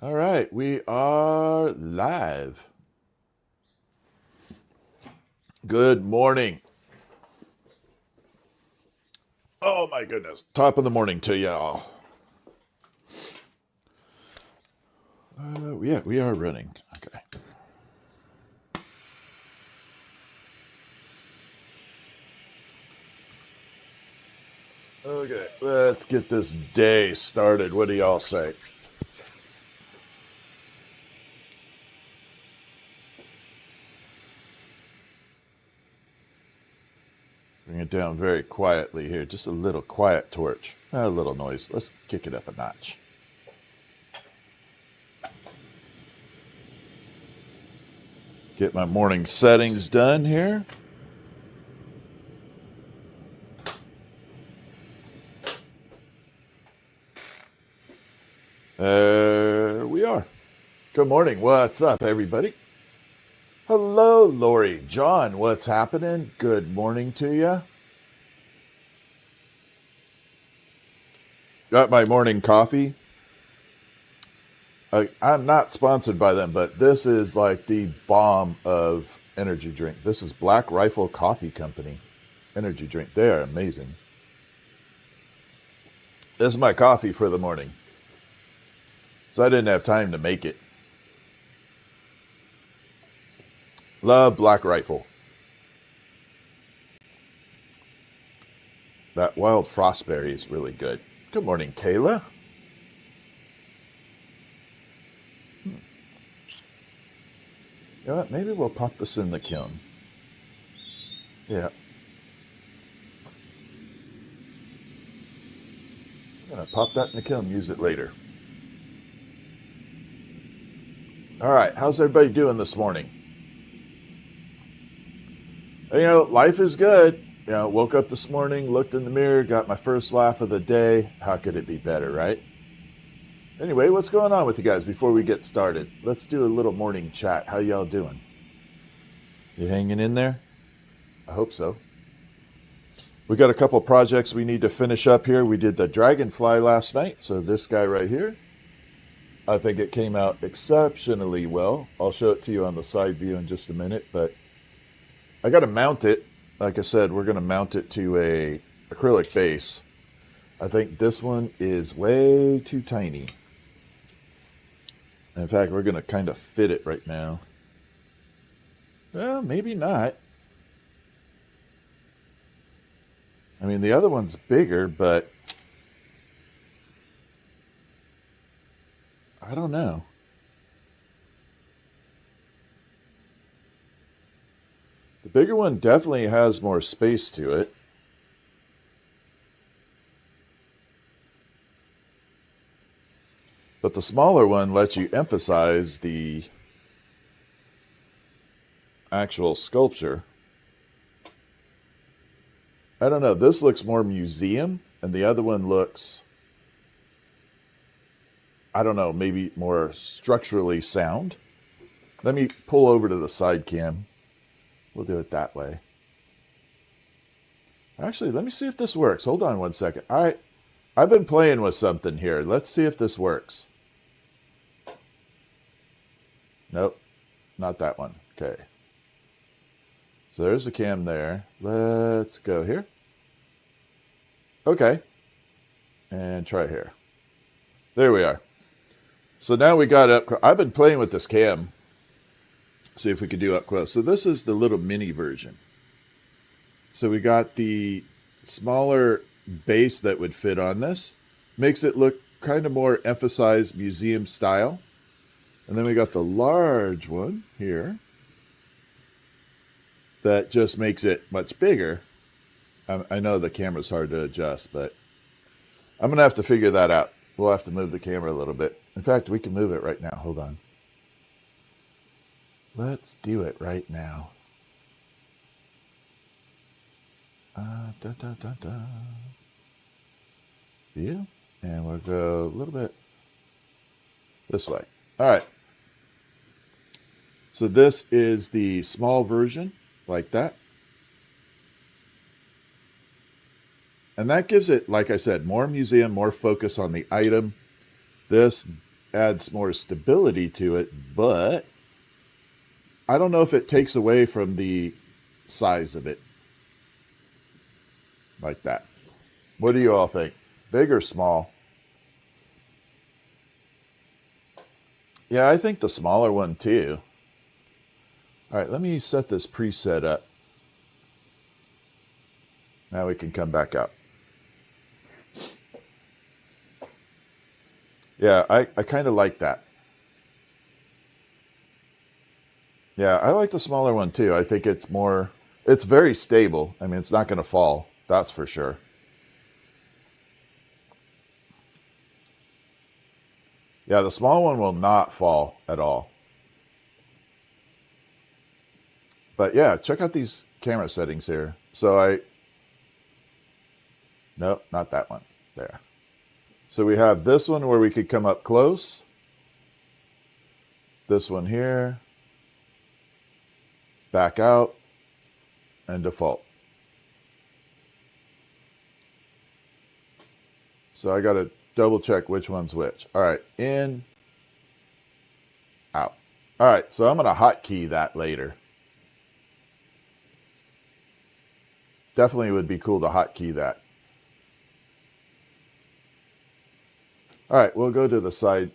All right, we are live. Good morning. Oh my goodness. Top of the morning to y'all. Yeah, we are running. Okay. Okay, let's get this day started. What do y'all say? Bring it down very quietly here. Just a little quiet torch. A little noise. Let's kick it up a notch. Get my morning settings done here. There we are. Good morning. What's up, everybody? Hello, Lori. John, what's happening? Good morning to you. Got my morning coffee. I'm not sponsored by them, but this is like the bomb of energy drink. This is Black Rifle Coffee Company energy drink. They are amazing. This is my coffee for the morning. So I didn't have time to make it. Love Black Rifle. That wild frostberry is really good. Good morning, Kayla. You know what? Maybe we'll pop this in the kiln. Yeah. I'm going to pop that in the kiln and use it later. All right. How's everybody doing this morning? You know, life is good. You know, woke up this morning, looked in the mirror, got my first laugh of the day. How could it be better, right? Anyway, what's going on with you guys before we get started? Let's do a little morning chat. How y'all doing? You hanging in there? I hope so. We got a couple projects we need to finish up here. We did the Dragonfly last night, so this guy right here. I think it came out exceptionally well. I'll show it to you on the side view in just a minute, but I got to mount it. Like I said, we're going to mount it to a acrylic base. I think this one is way too tiny. In fact, we're going to kind of fit it right now. Well, maybe not. I mean, the other one's bigger, but I don't know. The bigger one definitely has more space to it. But the smaller one lets you emphasize the actual sculpture. I don't know. This looks more museum, and the other one looks, I don't know, maybe more structurally sound. Let me pull over to the side cam. We'll do it that way. Actually, let me see if this works. Hold on one second. I've been playing with something here. Let's see if this works. Nope, not that one. Okay. So there's the cam there. Let's go here. Okay. And try here. There we are. So now we got up. I've been playing with this cam. See if we can do up close. So this is the little mini version. So we got the smaller base that would fit on this. Makes it look kind of more emphasized museum style. And then we got the large one here. That just makes it much bigger. I know the camera's hard to adjust, but I'm going to have to figure that out. We'll have to move the camera a little bit. In fact, we can move it right now. Hold on. Let's do it right now. View. And we'll go a little bit this way. All right. So this is the small version, like that. And that gives it, like I said, more museum, more focus on the item. This adds more stability to it, but I don't know if it takes away from the size of it like that. What do you all think? Big or small? Yeah, I think the smaller one too. All right, let me set this preset up. Now we can come back up. Yeah, I kind of like that. Yeah, I like the smaller one too. I think it's very stable. I mean, it's not going to fall. That's for sure. Yeah, the small one will not fall at all. But yeah, check out these camera settings here. So nope, not that one. There. So we have this one where we could come up close. This one here. Back out. And default. So I got to double check which one's which. All right, in, out. All right, so I'm going to hotkey that later. Definitely would be cool to hotkey that. All right, we'll go to the side.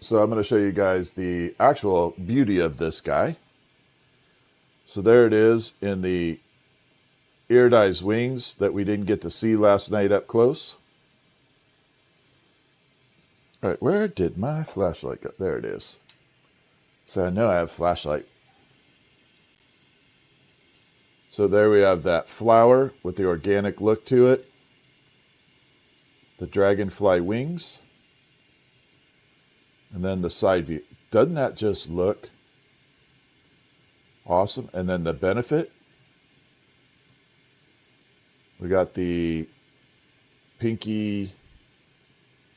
So I'm going to show you guys the actual beauty of this guy. So there it is in the iridized wings that we didn't get to see last night up close. All right, where did my flashlight go? There it is. So I know I have a flashlight. So there we have that flower with the organic look to it. The dragonfly wings. And then the side view. Doesn't that just look awesome? And then the benefit. We got the pinky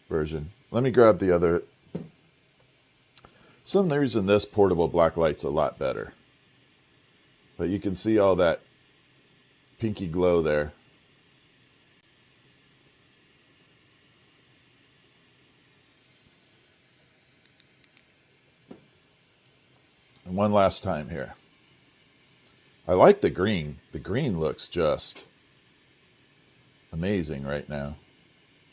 version. Let me grab the other. Some reason this portable black light's a lot better. But you can see all that pinky glow there. And one last time here. I like the green. The green looks just amazing right now.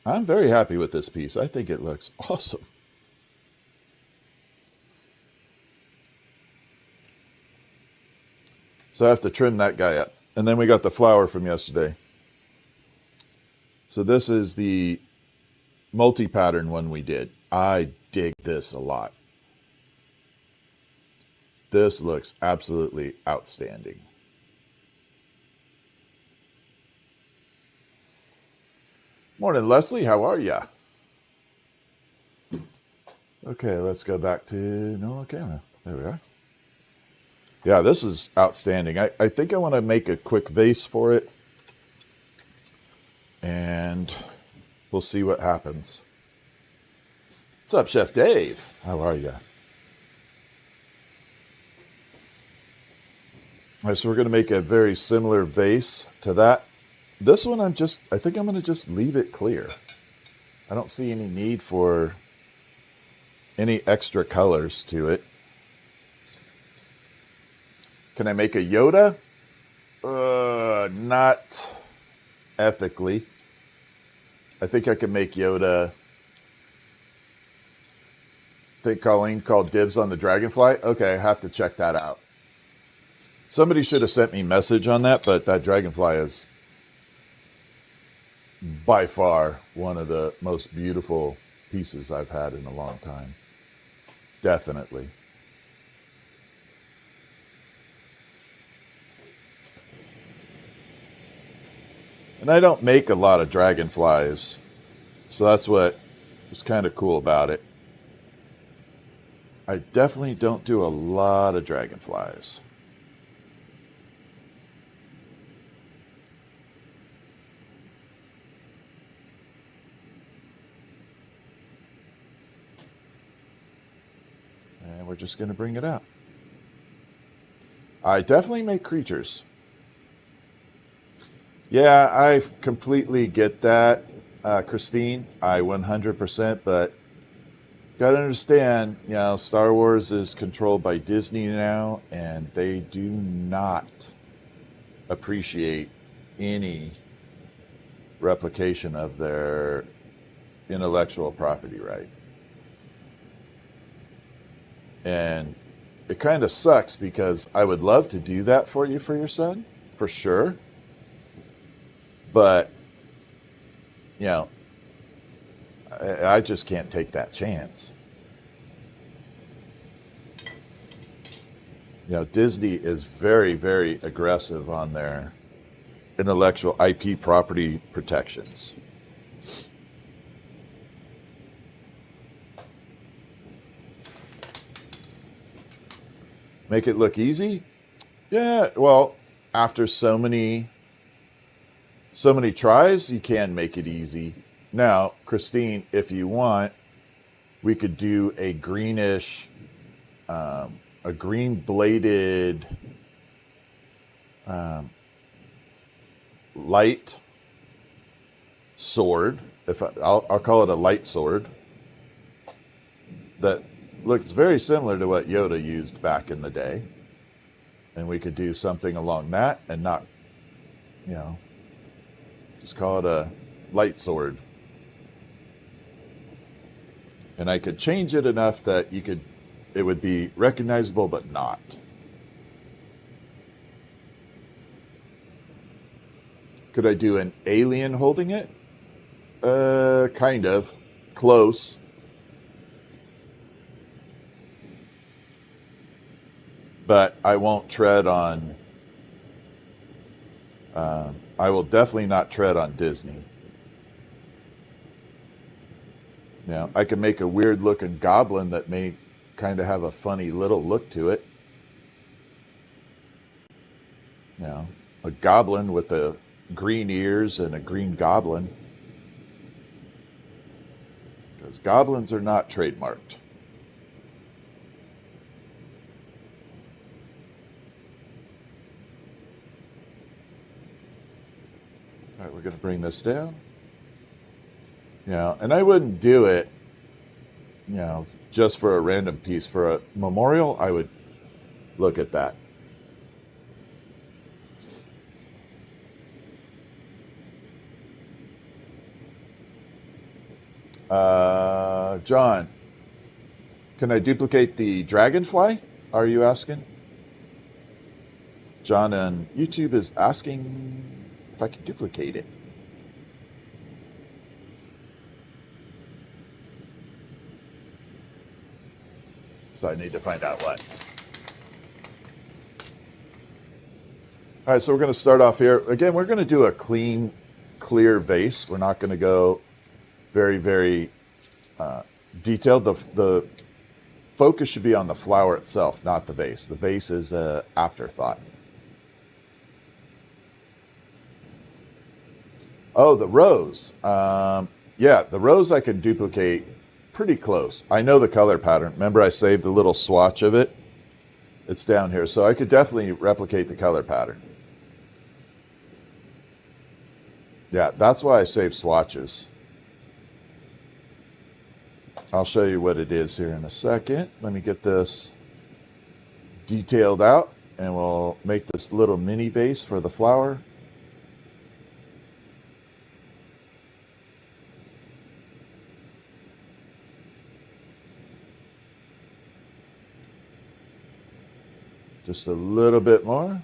I'm very happy with this piece. I think it looks awesome. So I have to trim that guy up. And then we got the flower from yesterday. So this is the multi-pattern one we did. I dig this a lot. This looks absolutely outstanding. Morning, Leslie. How are ya? Okay, let's go back to normal camera. There we are. Yeah, this is outstanding. I think I want to make a quick vase for it. And we'll see what happens. What's up, Chef Dave? How are ya? All right, so we're going to make a very similar vase to that. This one, I think I'm going to just leave it clear. I don't see any need for any extra colors to it. Can I make a Yoda? Not ethically. I think I can make Yoda. I think Colleen called dibs on the Dragonfly. Okay, I have to check that out. Somebody should have sent me a message on that, but that Dragonfly is by far one of the most beautiful pieces I've had in a long time. Definitely. And I don't make a lot of dragonflies, so that's what is kind of cool about it. I definitely don't do a lot of dragonflies. And we're just going to bring it out. I definitely make creatures. Yeah, I completely get that, Christine. I 100%, but Got to understand, Star Wars is controlled by Disney now, and they do not appreciate any replication of their intellectual property right. And it kind of sucks because I would love to do that for you for your son, for sure. But, I just can't take that chance. Disney is very, very aggressive on their intellectual IP property protections. Make it look easy? Yeah, well, after so many tries, you can make it easy. Now, Christine, if you want, we could do a greenish, a green bladed light sword. I'll call it a light sword that looks very similar to what Yoda used back in the day. And we could do something along that and not, just call it a light sword. And I could change it enough that it would be recognizable, but not. Could I do an alien holding it? Kind of. Close. But I won't tread on... I will definitely not tread on Disney. I could make a weird looking goblin that may kind of have a funny little look to it. A goblin with the green ears and a green goblin. Because goblins are not trademarked. All right, we're going to bring this down. And I wouldn't do it, just for a random piece. For a memorial, I would look at that. John, can I duplicate the Dragonfly? Are you asking? John on YouTube is asking if I can duplicate it. So I need to find out what. All right, so we're going to start off here. Again, we're going to do a clean, clear vase. We're not going to go very, very detailed. The focus should be on the flower itself, not the vase. The vase is an afterthought. Oh, the rose. Yeah, the rose I can duplicate pretty close. I know the color pattern. Remember I saved a little swatch of it? It's down here. So I could definitely replicate the color pattern. Yeah, that's why I save swatches. I'll show you what it is here in a second. Let me get this detailed out and we'll make this little mini vase for the flower. Just a little bit more.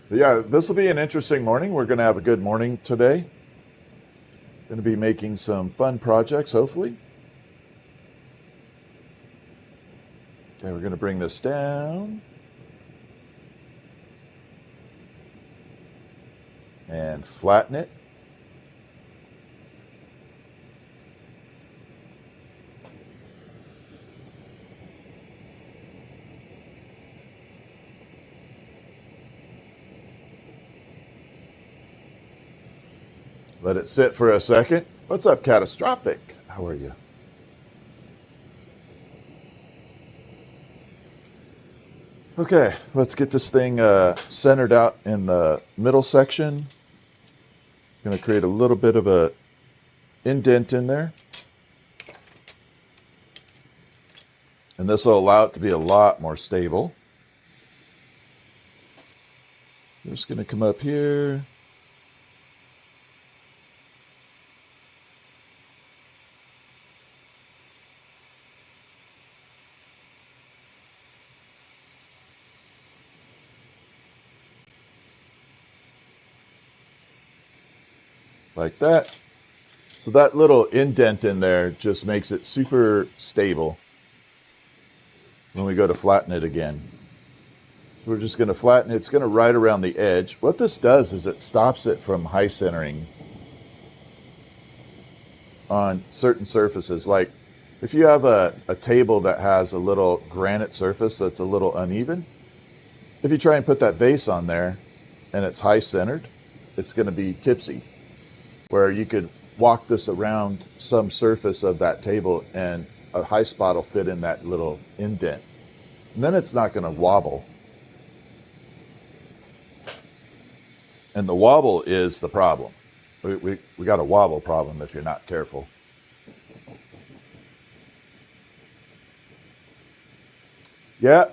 But yeah, this will be an interesting morning. We're going to have a good morning today. Going to be making some fun projects, hopefully. Okay, we're going to bring this down. And flatten it. Let it sit for a second. What's up, Catastrophic? How are you? Okay, let's get this thing centered out in the middle section. Going to create a little bit of a indent in there. And this will allow it to be a lot more stable. I'm just going to come up here. Like that. So that little indent in there just makes it super stable when we go to flatten it again. We're just going to flatten it. It's going to right around the edge. What this does is it stops it from high centering on certain surfaces. Like if you have a table that has a little granite surface that's a little uneven, if you try and put that vase on there and it's high centered, it's going to be tipsy. Where you could walk this around some surface of that table and a high spot will fit in that little indent. And then it's not going to wobble. And the wobble is the problem. We got a wobble problem if you're not careful. Yeah,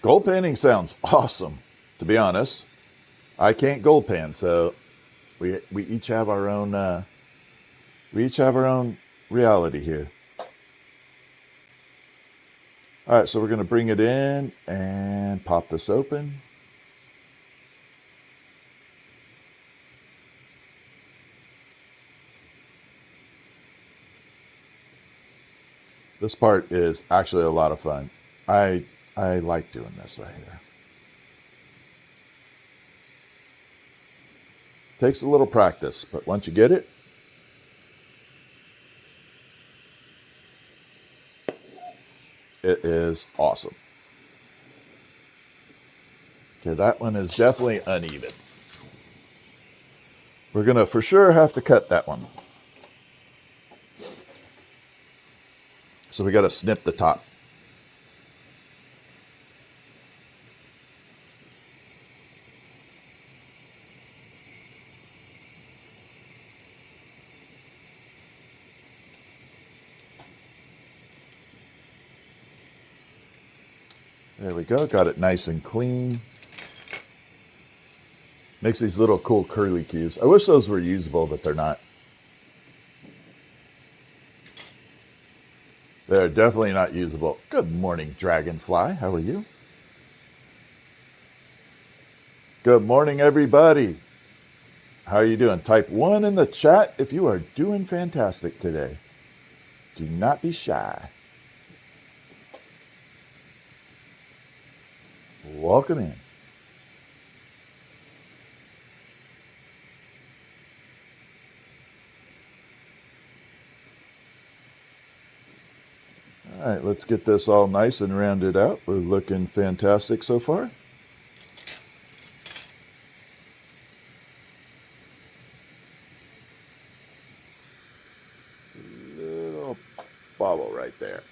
gold painting sounds awesome, to be honest. I can't gold pan, so we each have our own reality here. All right, so we're going to bring it in and pop this open. This part is actually a lot of fun. I like doing this right here. Takes a little practice, but once you get it, it is awesome. Okay, that one is definitely uneven. We're going to for sure have to cut that one. So we got to snip the top. There we go. Got it nice and clean. Makes these little cool curly cues. I wish those were usable, but they're not. They're definitely not usable. Good morning, Dragonfly. How are you? Good morning, everybody. How are you doing? Type 1 in the chat if you are doing fantastic today. Do not be shy. Welcome in. All right, let's get this all nice and rounded out. We're looking fantastic so far. Little bobble right there.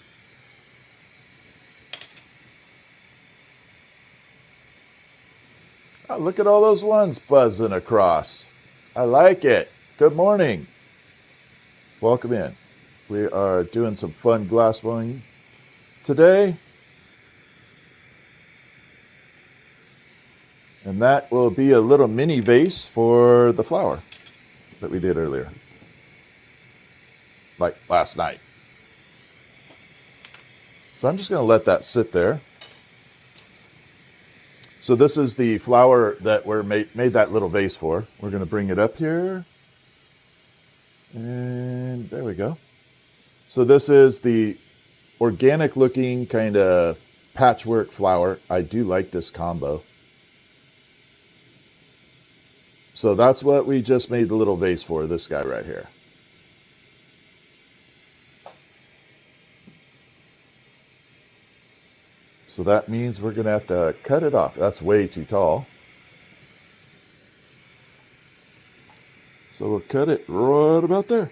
Oh, look at all those ones buzzing across. I like it. Good morning. Welcome in. We are doing some fun glassblowing today. And that will be a little mini vase for the flower that we did earlier. Like last night. So I'm just going to let that sit there. So this is the flower that we made that little vase for. We're going to bring it up here. And there we go. So this is the organic looking kind of patchwork flower. I do like this combo. So that's what we just made the little vase for, this guy right here. So that means we're going to have to cut it off. That's way too tall. So we'll cut it right about there.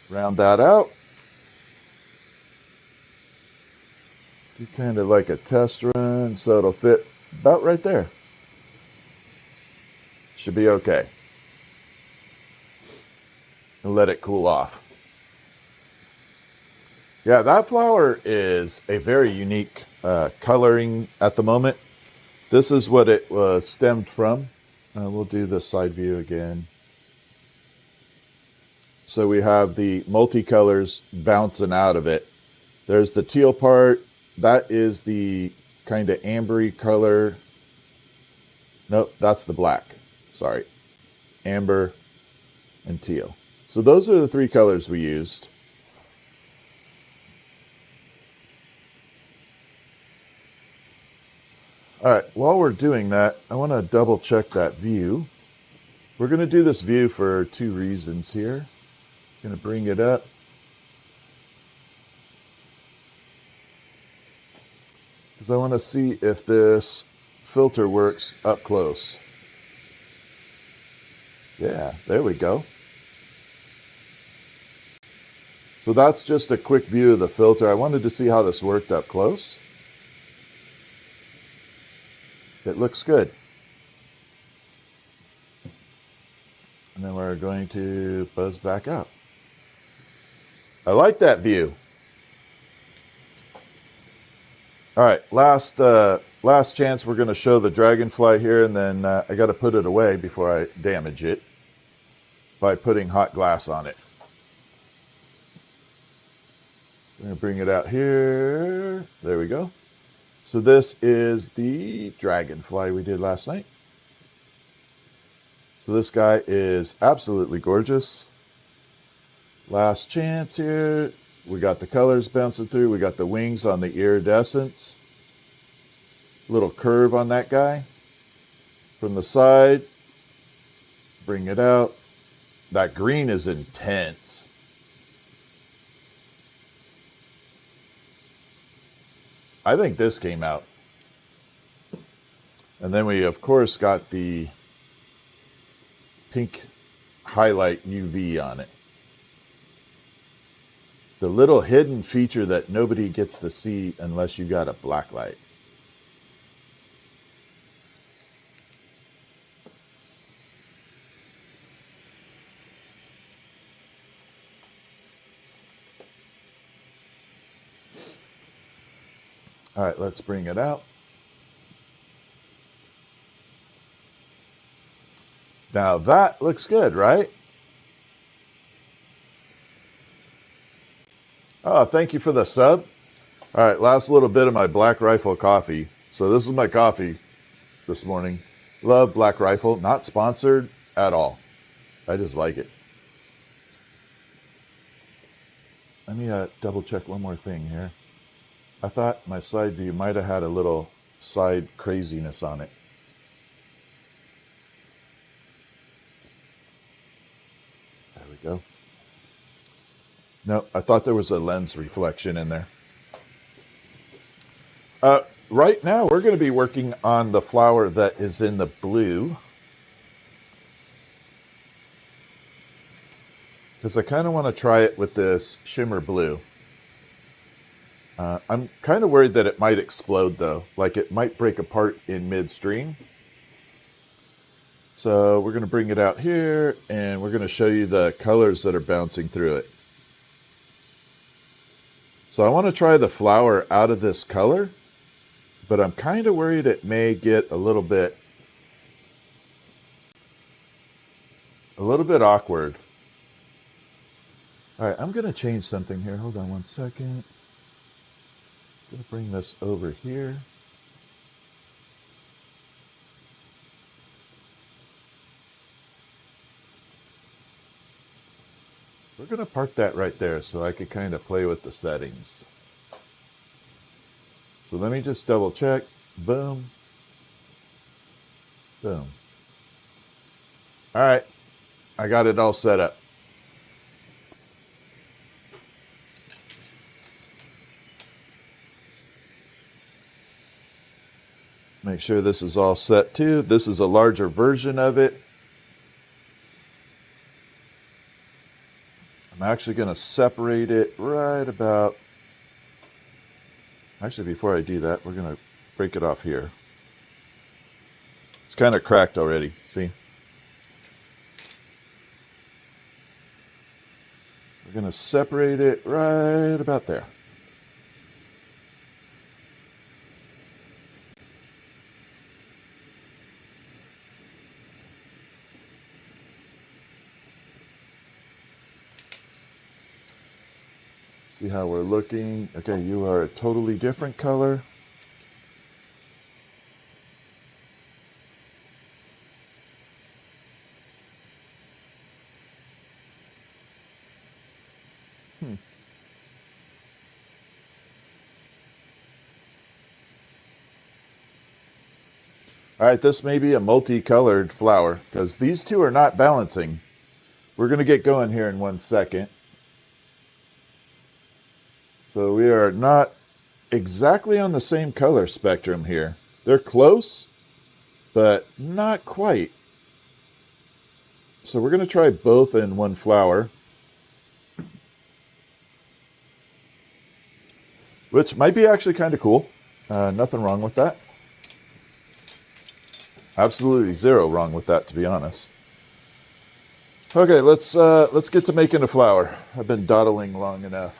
Round that out. Do kind of like a test run so it'll fit about right there. Should be okay. And let it cool off. Yeah, that flower is a very unique coloring at the moment. This is what it was stemmed from. We'll do the side view again. So we have the multicolors bouncing out of it. There's the teal part. That is the kind of ambery color. Nope, that's the black. Sorry. Amber and teal. So those are the three colors we used. All right, while we're doing that, I want to double check that view. We're going to do this view for two reasons here. Going to bring it up. Because I want to see if this filter works up close. Yeah, there we go. So that's just a quick view of the filter. I wanted to see how this worked up close. It looks good. And then we're going to buzz back out. I like that view. All right, last chance. We're going to show the Dragonfly here, and then I got to put it away before I damage it by putting hot glass on it. I'm going to bring it out here. There we go. So this is the Dragonfly we did last night. So this guy is absolutely gorgeous. Last chance here. We got the colors bouncing through. We got the wings on the iridescence. Little curve on that guy. From the side. Bring it out. That green is intense. I think this came out. And then we, of course, got the pink highlight UV on it. The little hidden feature that nobody gets to see unless you got a black light. All right, let's bring it out. Now that looks good, right? Oh, thank you for the sub. All right, last little bit of my Black Rifle coffee. So this is my coffee this morning. Love Black Rifle. Not sponsored at all. I just like it. Let me double check one more thing here. I thought my side view might have had a little side craziness on it. There we go. No, I thought there was a lens reflection in there. Right now, we're going to be working on the flower that is in the blue. Because I kind of want to try it with this shimmer blue. I'm kind of worried that it might explode, though. Like it might break apart in midstream. So we're going to bring it out here, and we're going to show you the colors that are bouncing through it. So I want to try the flower out of this color, but I'm kind of worried it may get a little bit awkward. All right, I'm going to change something here. Hold on one second. I'm going to bring this over here. We're going to park that right there so I could kind of play with the settings. So let me just double check. Boom. Boom. All right. I got it all set up. Make sure this is all set too. This is a larger version of it. I'm actually going to separate it right about... Actually, before I do that, we're going to break it off here. It's kind of cracked already, see? We're going to separate it right about there. See how we're looking? Okay, you are a totally different color. All right, this may be a multicolored flower because these two are not balancing. We're going to get going here in 1 second. So we are not exactly on the same color spectrum here. They're close, but not quite. So we're going to try both in one flower, which might be actually kind of cool. Nothing wrong with that. Absolutely zero wrong with that, to be honest. Okay, let's get to making a flower. I've been dawdling long enough.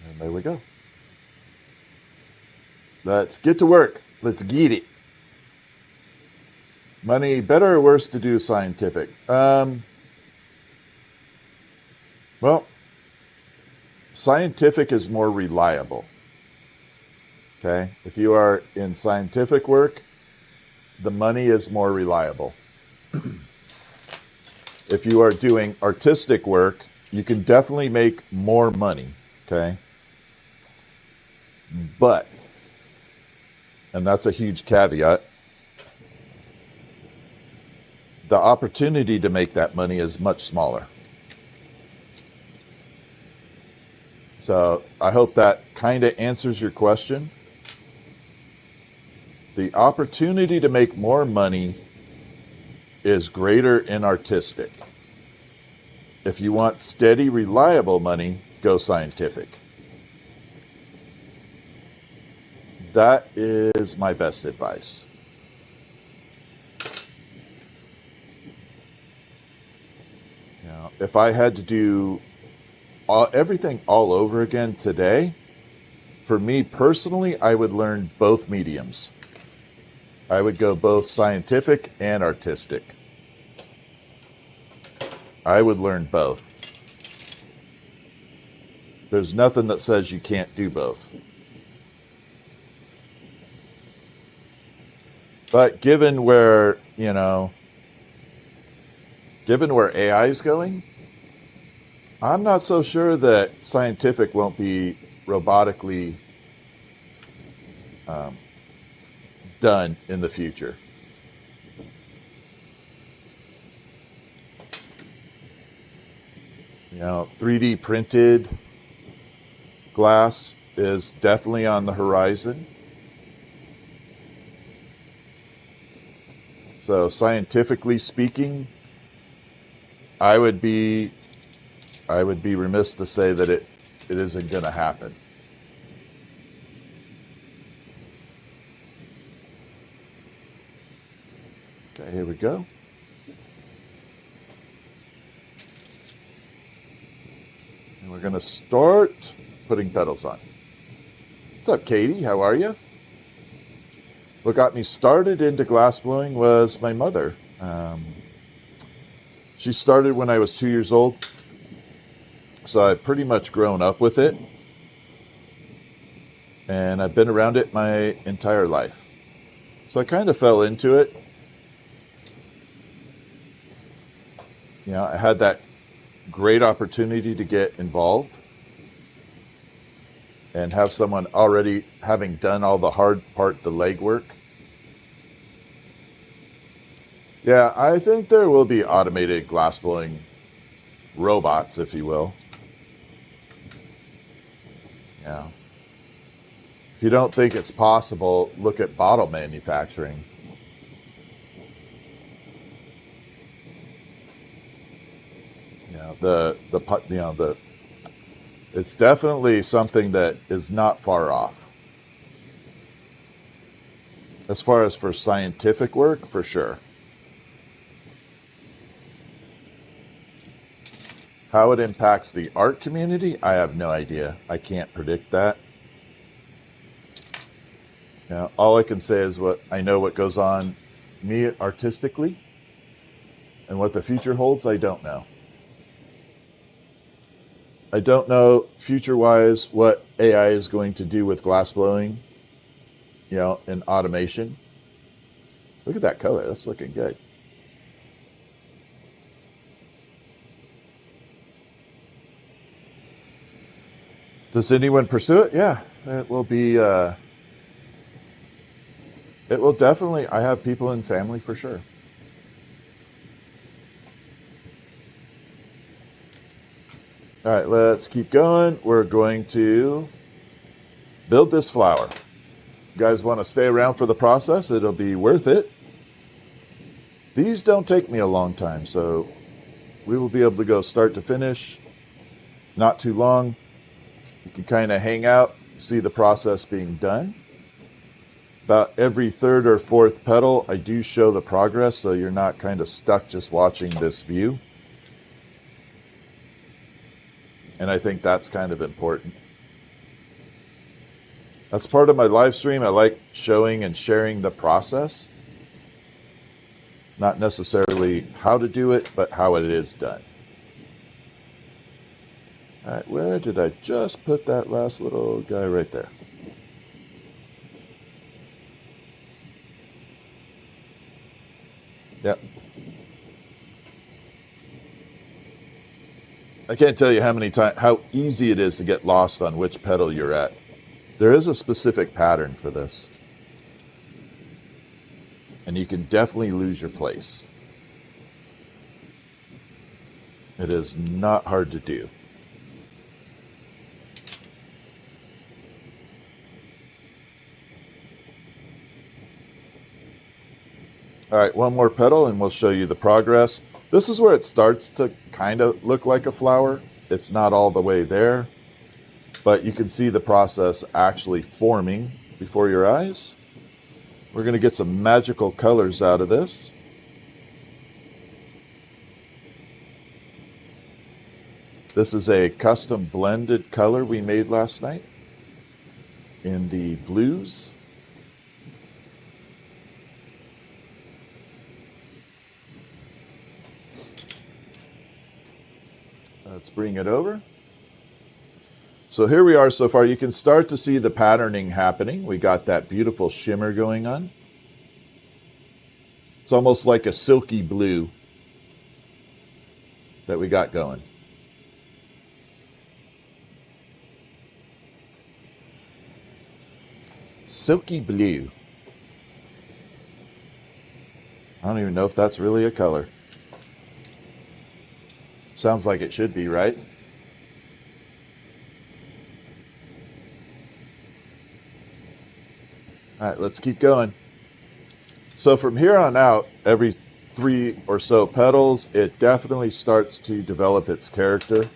And there we go. Let's get to work. Let's get it. Money, better or worse to do scientific? Well, scientific is more reliable. Okay? If you are in scientific work, the money is more reliable. If you are doing artistic work, you can definitely make more money. Okay? But, and that's a huge caveat, the opportunity to make that money is much smaller. So I hope that kind of answers your question. The opportunity to make more money is greater in artistic. If you want steady, reliable money, go scientific. That is my best advice. Now, if I had to do everything all over again today, for me personally, I would learn both mediums. I would go both scientific and artistic. I would learn both. There's nothing that says you can't do both. But given where, given where AI is going, I'm not so sure that scientific won't be robotically done in the future. 3D printed glass is definitely on the horizon. So scientifically speaking, I would be remiss to say that it isn't going to happen. Okay, here we go. And we're going to start putting petals on. What's up, Katie? How are you? What got me started into glassblowing was my mother. She started when I was 2 years old. So I've pretty much grown up with it. And I've been around it my entire life. So I kind of fell into it. I had that great opportunity to get involved and have someone already having done all the hard part, the legwork. Yeah, I think there will be automated glassblowing robots, if you will. Yeah. If you don't think it's possible, look at bottle manufacturing. it's definitely something that is not far off. As far as for scientific work, for sure. How it impacts the art community, I have no idea. I can't predict that. Now, all I can say is what I know what goes on me artistically, and what the future holds, I don't know. I don't know future-wise what AI is going to do with glassblowing, and automation. Look at that color. That's looking good. Does anyone pursue it? Yeah, it will be. It will definitely. I have people in family for sure. All right, let's keep going. We're going to build this flower. You guys want to stay around for the process? It'll be worth it. These don't take me a long time, so we will be able to go start to finish. Not too long. You can kind of hang out, see the process being done. About every third or fourth petal, I do show the progress, so you're not kind of stuck just watching this view. And I think that's kind of important. That's part of my live stream. I like showing and sharing the process. Not necessarily how to do it, but how it is done. All right, where did I just put that last little guy? Right there. Yep. I can't tell you how easy it is to get lost on which petal you're at. There is a specific pattern for this. And you can definitely lose your place. It is not hard to do. All right, one more petal and we'll show you the progress. This is where it starts to kind of look like a flower. It's not all the way there, but you can see the process actually forming before your eyes. We're going to get some magical colors out of this. This is a custom blended color we made last night in the blues. Let's bring it over. So here we are so far. You can start to see the patterning happening. We got that beautiful shimmer going on. It's almost like a silky blue that we got going. Silky blue. I don't even know if that's really a color. Sounds like it should be, right? All right, let's keep going. So from here on out, every 3 or so petals, it definitely starts to develop its character.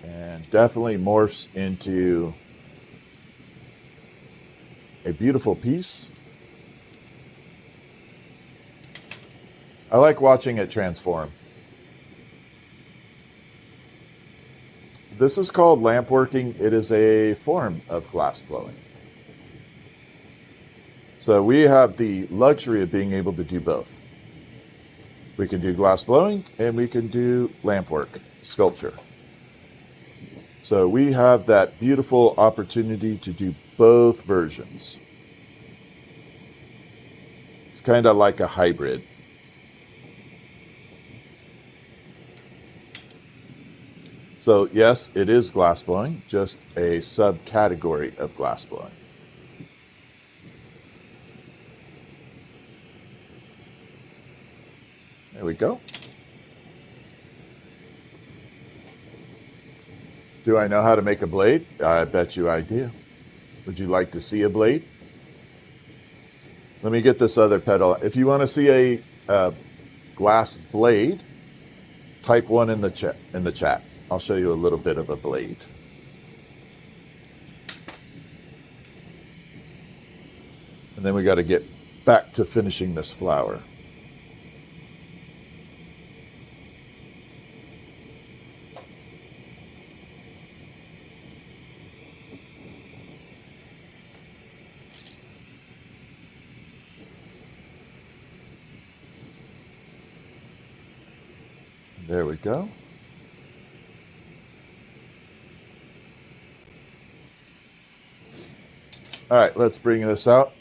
And definitely morphs into a beautiful piece. I like watching it transform. This is called lamp working. It is a form of glass blowing. So we have the luxury of being able to do both. We can do glass blowing and we can do lamp work, sculpture. So we have that beautiful opportunity to do both versions. It's kind of like a hybrid. So yes, it is glassblowing, just a subcategory of glassblowing. There we go. Do I know how to make a blade? I bet you I do. Would you like to see a blade? Let me get this other petal. If you want to see a glass blade, type one in the chat. I'll show you a little bit of a blade. And then we got to get back to finishing this flower. There we go. All right, let's bring this out.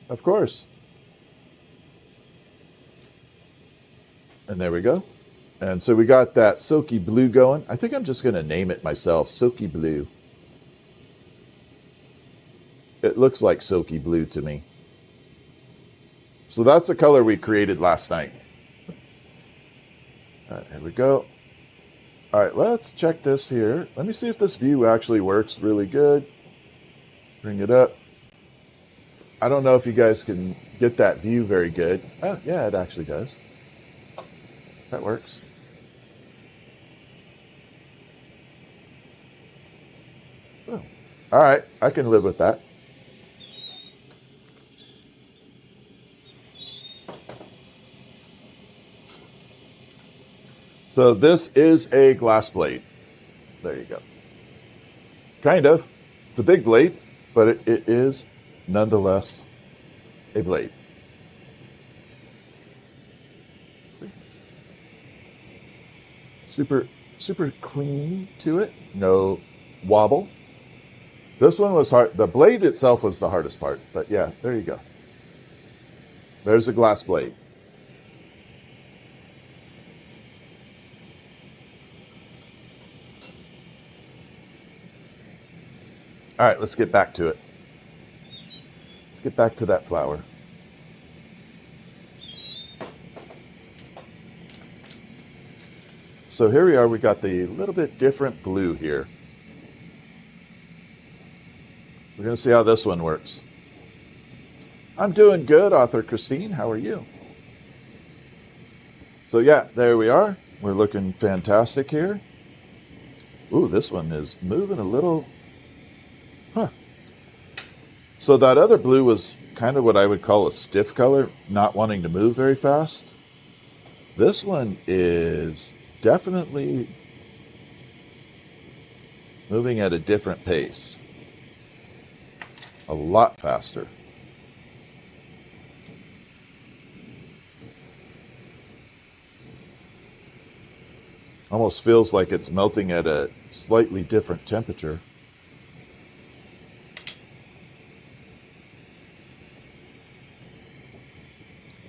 Of course. And there we go. And so we got that silky blue going. I think I'm just going to name it myself, silky blue. It looks like silky blue to me. So that's the color we created last night. All right, here we go. All right, let's check this here. Let me see if this view actually works really good. Bring it up. I don't know if you guys can get that view very good. Oh, yeah, it actually does. That works. Oh. All right, I can live with that. So this is a glass blade. There you go. Kind of. It's a big blade, but it is nonetheless a blade. Super clean to it. No wobble. This one was hard. The blade itself was the hardest part, but yeah, there you go. There's a glass blade. All right, let's get back to it. Let's get back to that flower. So here we are. We got the little bit different blue here. We're going to see how this one works. I'm doing good, author Christine. How are you? So yeah, there we are. We're looking fantastic here. Ooh, this one is moving a little. Huh. So that other blue was kind of what I would call a stiff color, not wanting to move very fast. This one is definitely moving at a different pace. A lot faster. Almost feels like it's melting at a slightly different temperature.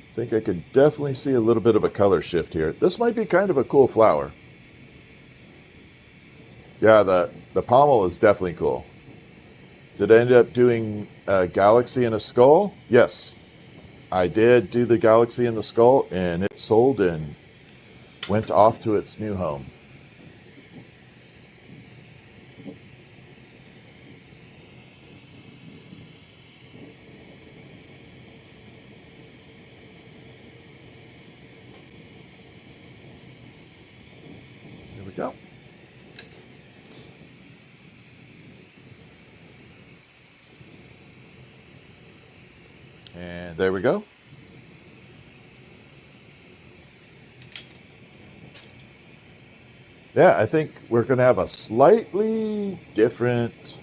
I think I could definitely see a little bit of a color shift here. This might be kind of a cool flower. Yeah, the pommel is definitely cool. Did I end up doing a galaxy and a skull? Yes, I did do the galaxy and the skull, and it sold and went off to its new home. There we go. And there we go. Yeah, I think we're going to have a slightly different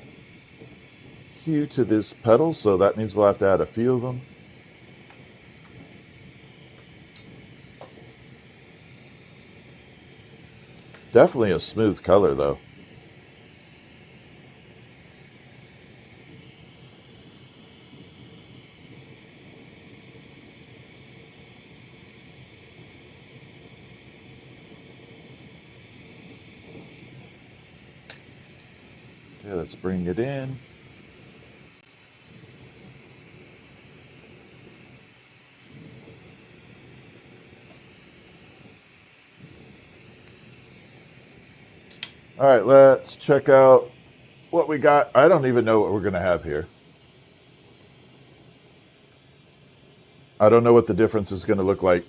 hue to this petal, so that means we'll have to add a few of them. Definitely a smooth color, though. Okay, let's bring it in. All right, let's check out what we got. I don't even know what we're going to have here. I don't know what the difference is going to look like.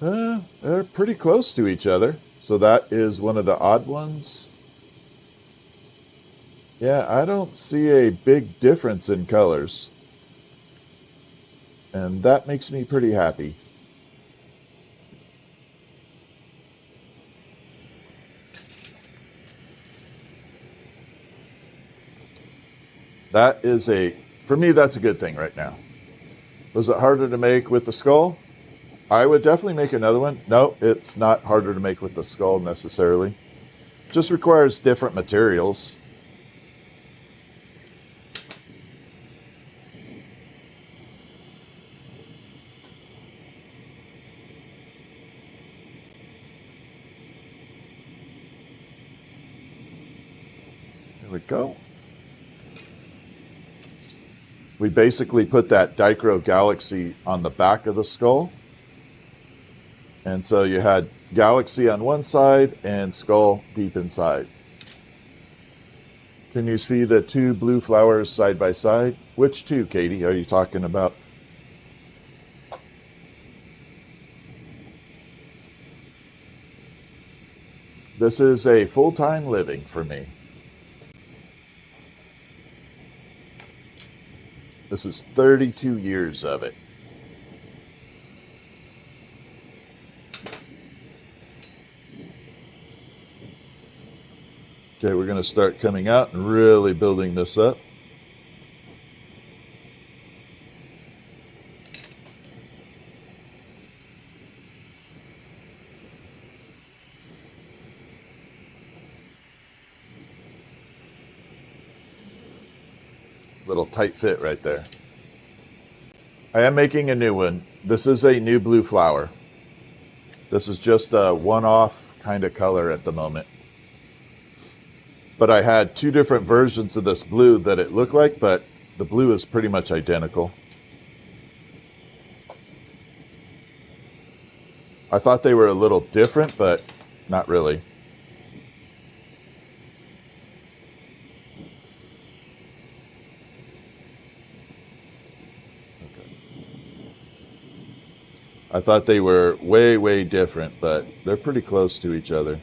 They're pretty close to each other. So that is one of the odd ones. Yeah, I don't see a big difference in colors. And that makes me pretty happy. That is for me, that's a good thing right now. Was it harder to make with the skull? I would definitely make another one. No, it's not harder to make with the skull necessarily. Just requires different materials. There we go. We basically put that Dichro Galaxy on the back of the skull. And so you had Galaxy on one side and skull deep inside. Can you see the two blue flowers side by side? Which two, Katie, are you talking about? This is a full-time living for me. This is 32 years of it. Okay, we're going to start coming out and really building this up. Little tight fit right there. I am making a new one. This is a new blue flower. This is just a one-off kind of color at the moment. But I had two different versions of this blue that it looked like, but the blue is pretty much identical. I thought they were a little different, but not really. I thought they were way, way different, but they're pretty close to each other.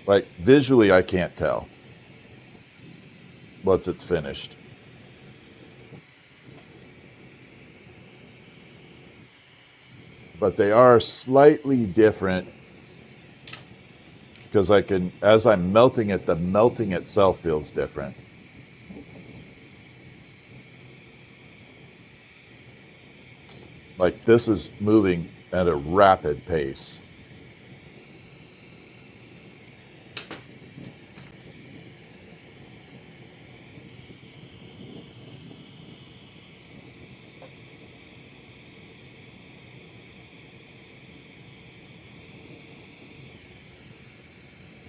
Like, visually, I can't tell once it's finished. But they are slightly different because as I'm melting it, the melting itself feels different. Like, this is moving at a rapid pace.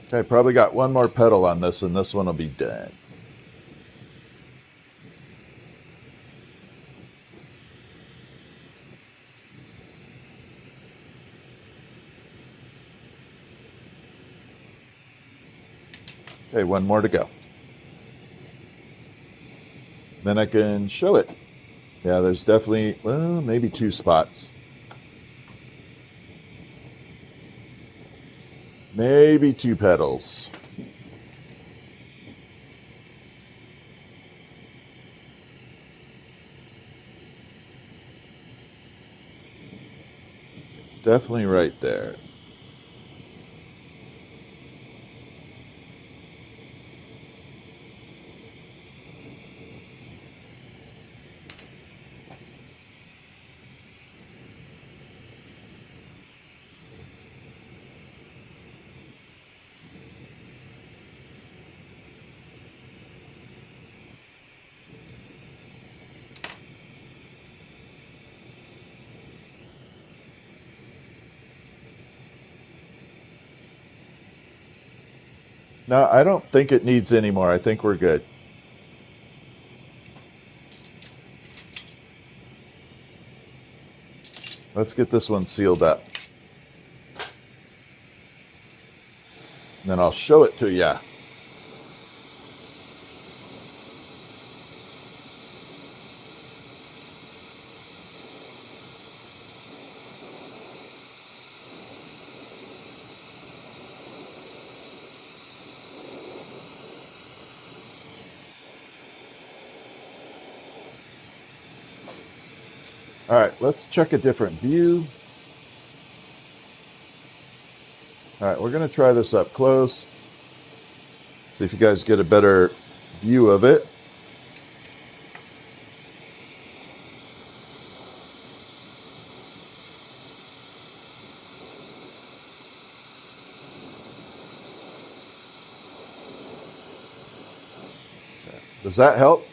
Okay, probably got one more petal on this, and this one will be done. Okay, one more to go. Then I can show it. Yeah, there's definitely, well, maybe two spots. Maybe two petals. Definitely right there. No, I don't think it needs any more. I think we're good. Let's get this one sealed up. And then I'll show it to you. All right, let's check a different view. All right, we're going to try this up close. See if you guys get a better view of it. Does that help?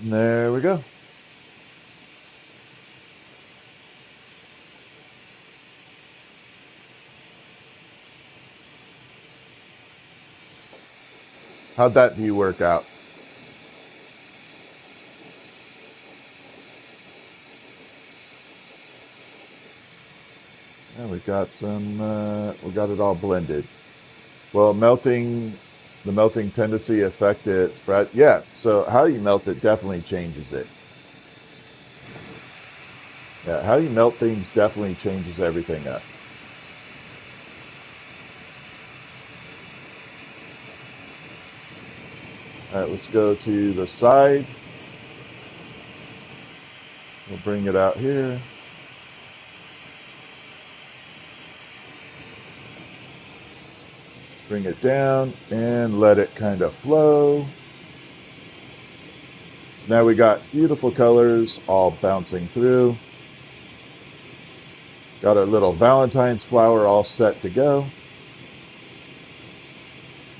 And there we go. How'd that view work out? Yeah, we got some, we got it all blended. Well, the melting tendency affected spread. Yeah, so how you melt it definitely changes it. Yeah, how you melt things definitely changes everything up. All right, let's go to the side. We'll bring it out here. Bring it down and let it kind of flow. So now we got beautiful colors all bouncing through. Got our little Valentine's flower all set to go.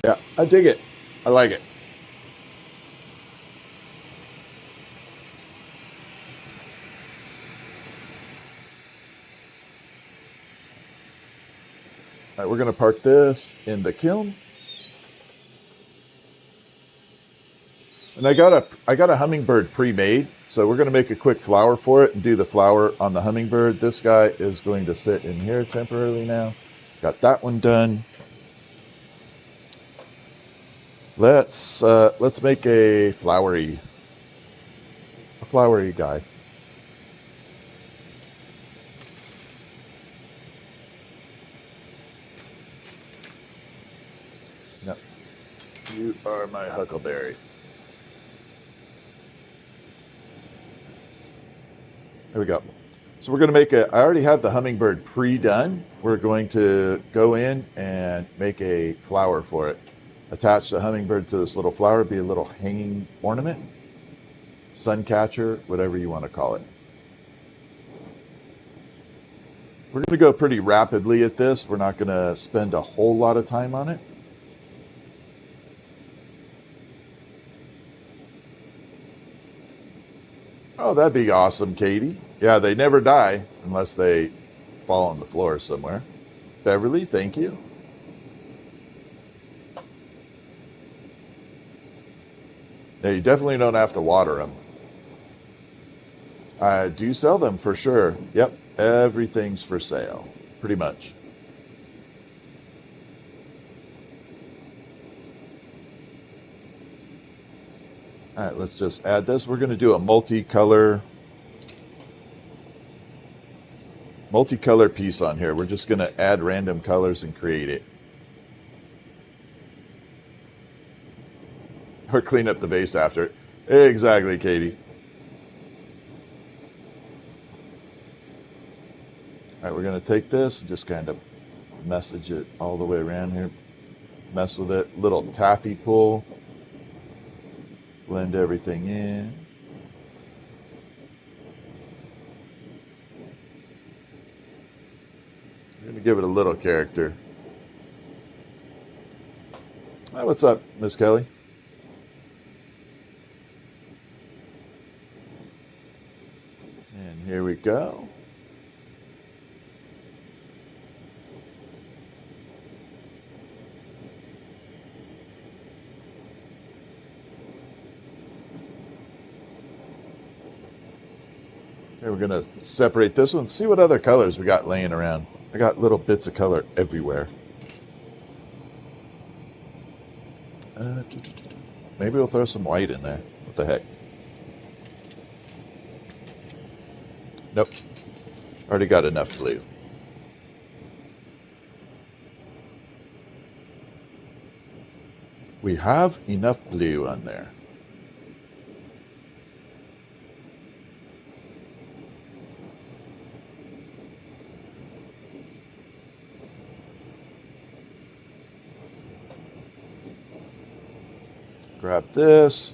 Yeah, I dig it. I like it. All right, we're going to park this in the kiln. And I got a hummingbird pre-made, so we're going to make a quick flower for it and do the flower on the hummingbird. This guy is going to sit in here temporarily now. Got that one done. Let's make a flowery guy. Yep. You are my huckleberry. There we go. So we're going to make I already have the hummingbird pre-done. We're going to go in and make a flower for it. Attach the hummingbird to this little flower, be a little hanging ornament, sun catcher, whatever you want to call it. We're going to go pretty rapidly at this. We're not going to spend a whole lot of time on it. Oh, that'd be awesome, Katie. Yeah, they never die unless they fall on the floor somewhere. Beverly, thank you. Yeah, you definitely don't have to water them. I do sell them for sure. Yep, everything's for sale, pretty much. All right, let's just add this. We're going to do a multicolor piece on here. We're just going to add random colors and create it. Or clean up the vase after. Exactly, Katie. All right, we're going to take this and just kind of message it all the way around here. Mess with it. Little taffy pull. Blend everything in. I'm going to give it a little character. Hi, what's up, Miss Kelly? And here we go. we're going to separate this one. See what other colors we got laying around. I got little bits of color everywhere. Maybe we'll throw some white in there. What the heck? Nope. Already got enough blue. We have enough blue on there. Grab this.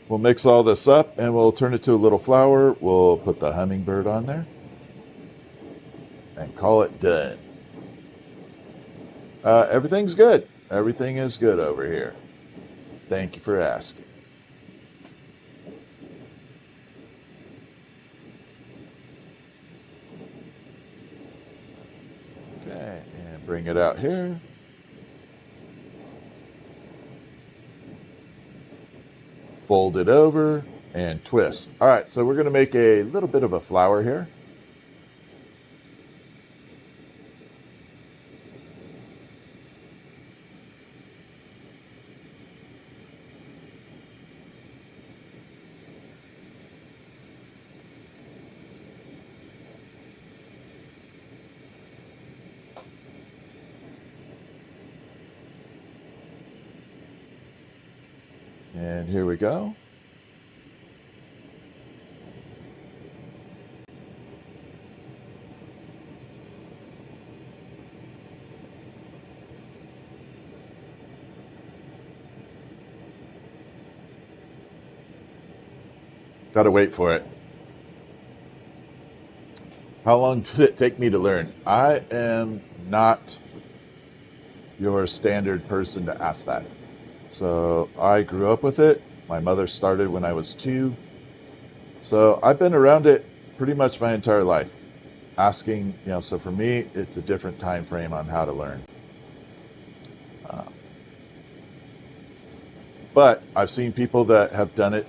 We'll mix all this up and we'll turn it to a little flower. We'll put the hummingbird on there and call it done. Everything's good. Everything is good over here. Thank you for asking. Okay, and bring it out here. Fold it over and twist. All right, so we're going to make a little bit of a flower here. And here we go. Gotta wait for it. How long did it take me to learn? I am not your standard person to ask that. So I grew up with it. My mother started when I was 2. So I've been around it pretty much my entire life. Asking, so for me, it's a different time frame on how to learn. But I've seen people that have done it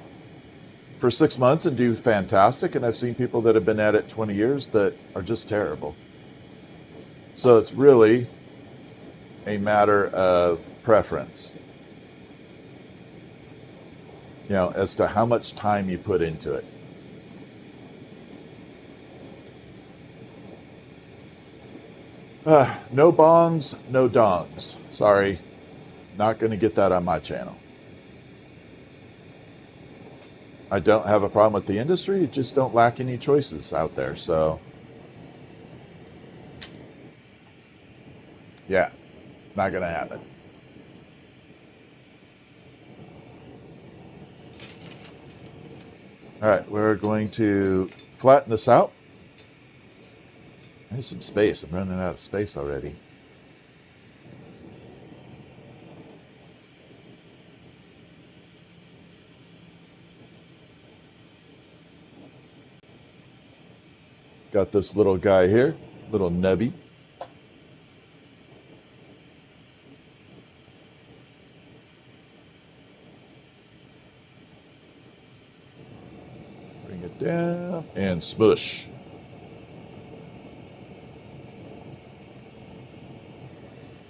for 6 months and do fantastic. And I've seen people that have been at it 20 years that are just terrible. So it's really a matter of preference. As to how much time you put into it. No bongs, no dongs. Sorry, not going to get that on my channel. I don't have a problem with the industry, it just don't lack any choices out there, so. Yeah, not going to happen. All right, we're going to flatten this out. I need some space. I'm running out of space already. Got this little guy here, little nubby. Bring it down and smush.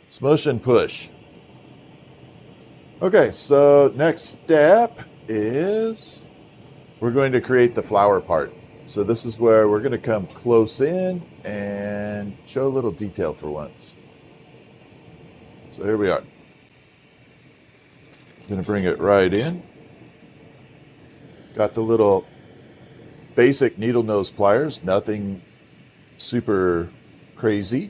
Smush and push. Okay, so next step is we're going to create the flower part. So this is where we're going to come close in and show a little detail for once. So here we are. Going to bring it right in. Got the little basic needle nose pliers, nothing super crazy.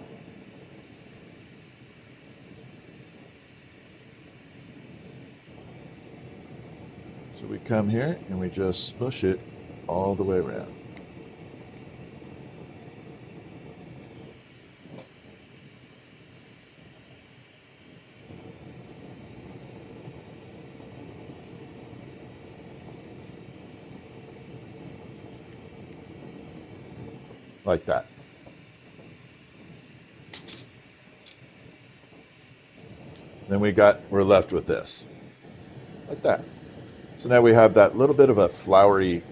So we come here and we just push it all the way around. Like that. Then we're left with this. Like that. So now we have that little bit of a flowery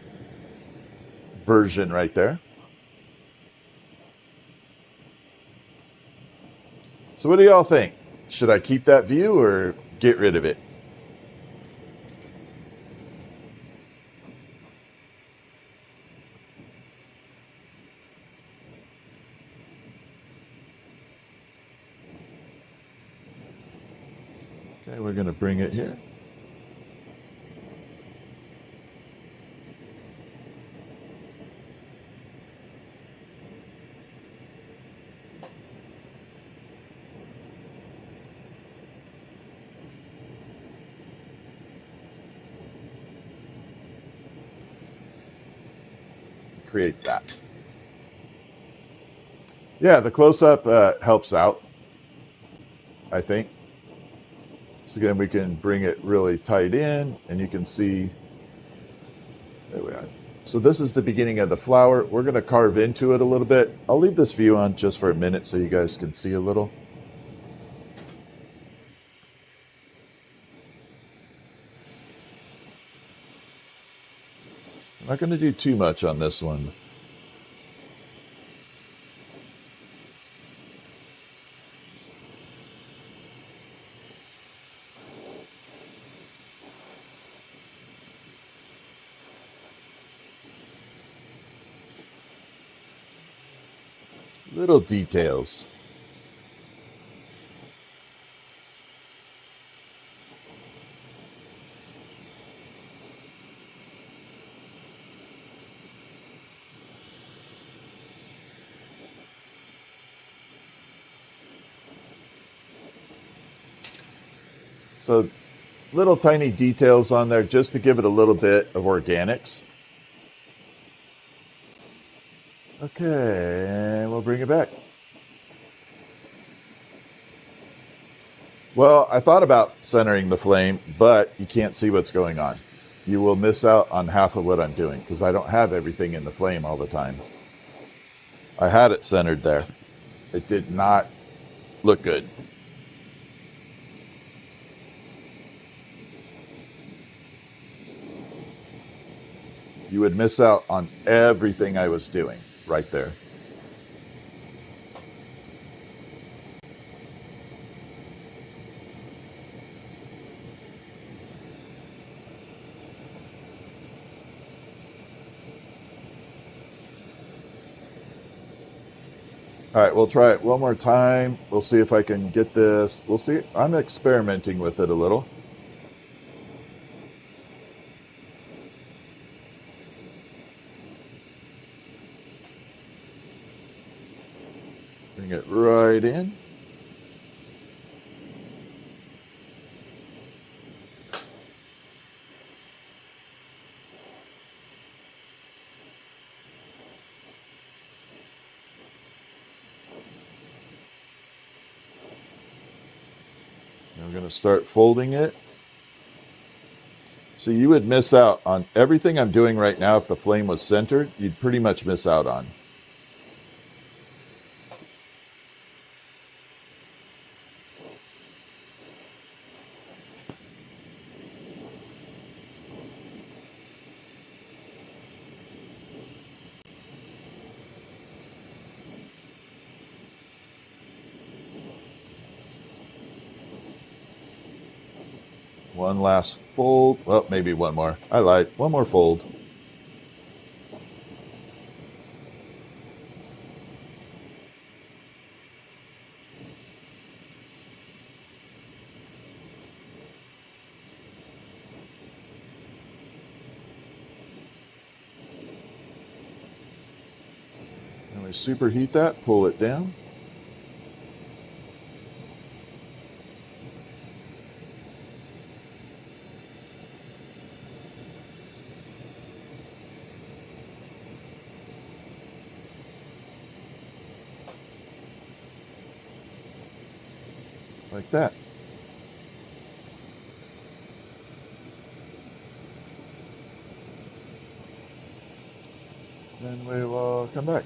version right there. So what do y'all think? Should I keep that view or get rid of it? Okay, we're going to bring it here. Create that. Yeah, the close-up helps out, I think. So again, we can bring it really tight in, and you can see, there we are. So this is the beginning of the flower. We're going to carve into it a little bit. I'll leave this view on just for a minute so you guys can see a little. I'm not going to do too much on this one. Little details. So little tiny details on there just to give it a little bit of organics. Okay, and we'll bring it back. Well, I thought about centering the flame, but you can't see what's going on. You will miss out on half of what I'm doing because I don't have everything in the flame all the time. I had it centered there. It did not look good. You would miss out on everything I was doing right there. All right, we'll try it one more time. We'll see if I can get this. We'll see. I'm experimenting with it a little. Bring it right in. And we're going to start folding it. So you would miss out on everything I'm doing right now. If the flame was centered, you'd pretty much miss out on. One last fold. Well, maybe one more. I lied. One more fold. And we superheat that, pull it down. Like that. Then we will come back.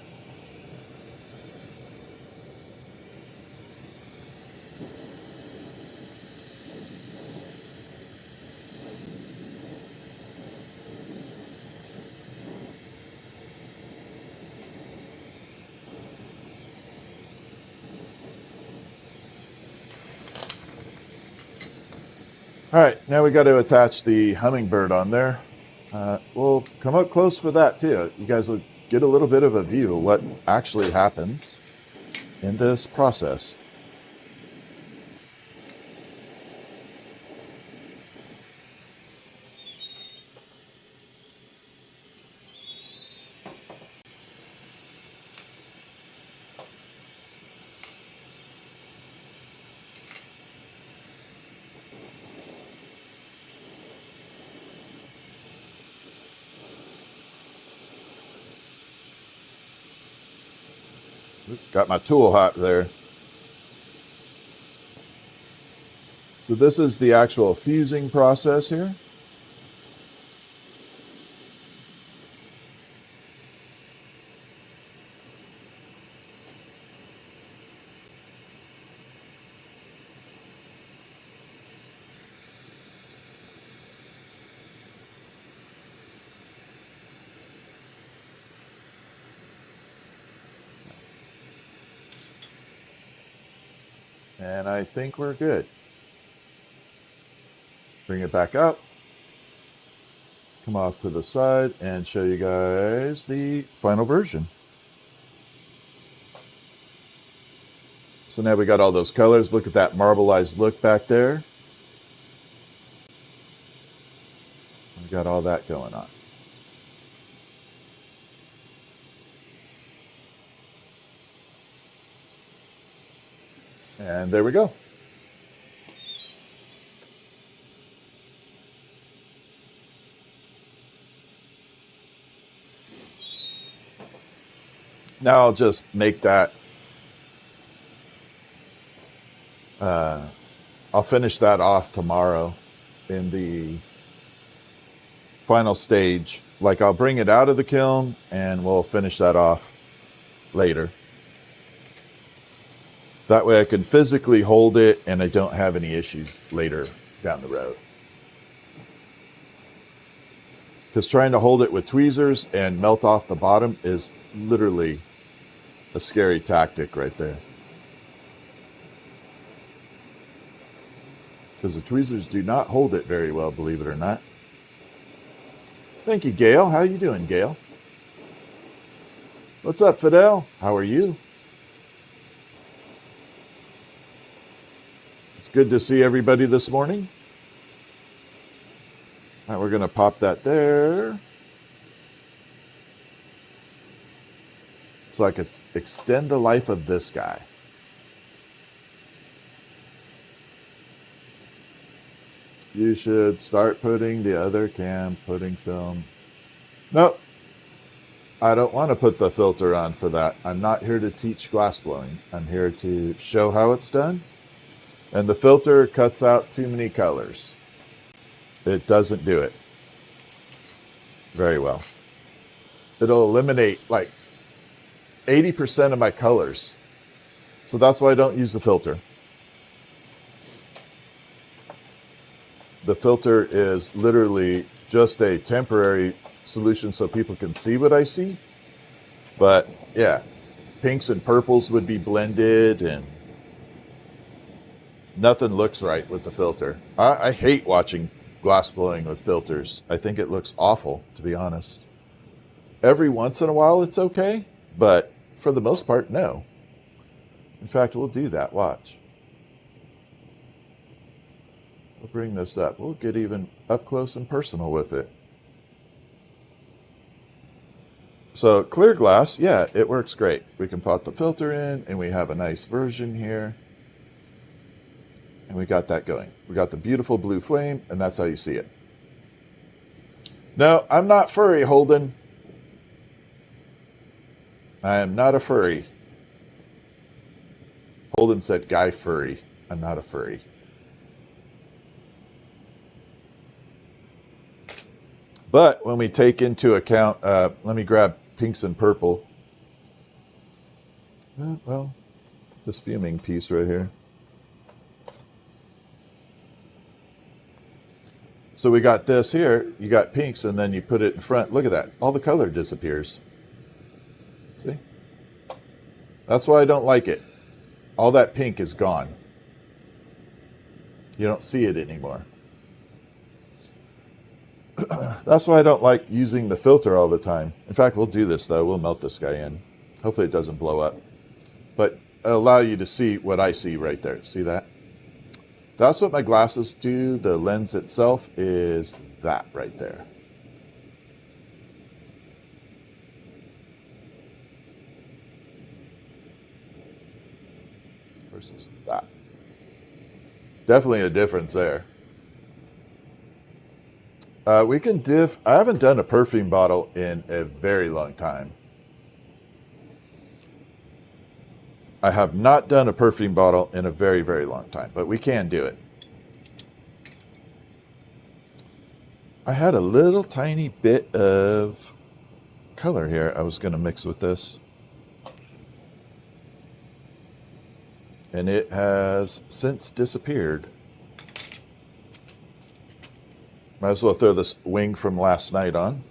All right, now we got to attach the Hummingbird on there. We'll come up close for that too. You guys will get a little bit of a view of what actually happens in this process. Got my tool hot there. So this is the actual fusing process here. And I think we're good. Bring it back up. Come off to the side and show you guys the final version. So now we got all those colors. Look at that marbleized look back there. We got all that going on. And there we go. Now I'll just make that, I'll finish that off tomorrow in the final stage. Like I'll bring it out of the kiln and we'll finish that off later. That way I can physically hold it and I don't have any issues later down the road. Because trying to hold it with tweezers and melt off the bottom is literally a scary tactic right there. Because the tweezers do not hold it very well, believe it or not. Thank you, Gail. How you doing, Gail? What's up, Fidel? How are you? Good to see everybody this morning. Now we're going to pop that there. So I could extend the life of this guy. You should start putting the other cam pudding film. Nope. I don't want to put the filter on for that. I'm not here to teach glassblowing. I'm here to show how it's done. And the filter cuts out too many colors. It doesn't do it very well. It'll eliminate like 80% of my colors. So that's why I don't use the filter. The filter is literally just a temporary solution so people can see what I see. But yeah, pinks and purples would be blended and nothing looks right with the filter. I hate watching glassblowing with filters. I think it looks awful, to be honest. Every once in a while it's okay, but for the most part, no. In fact, we'll do that. Watch. We'll bring this up. We'll get even up close and personal with it. So clear glass, yeah, it works great. We can pop the filter in and we have a nice version here. And we got that going. We got the beautiful blue flame, and that's how you see it. No, I'm not furry, Holden. I am not a furry. Holden said guy furry. I'm not a furry. But when we take into account, let me grab pinks and purple. Well, this fuming piece right here. So we got this here, you got pinks, and then you put it in front. Look at that. All the color disappears. See? That's why I don't like it. All that pink is gone. You don't see it anymore. That's why I don't like using the filter all the time. In fact, we'll do this though. We'll melt this guy in. Hopefully it doesn't blow up. But it'll allow you to see what I see right there. See that? That's what my glasses do. The lens itself is that right there. Versus that. Definitely a difference there. We can diff. I haven't done a perfume bottle in a very long time. I have not done a perfume bottle in a very, very long time, but we can do it. I had a little tiny bit of color here I was going to mix with this. And it has since disappeared. Might as well throw this wing from last night on.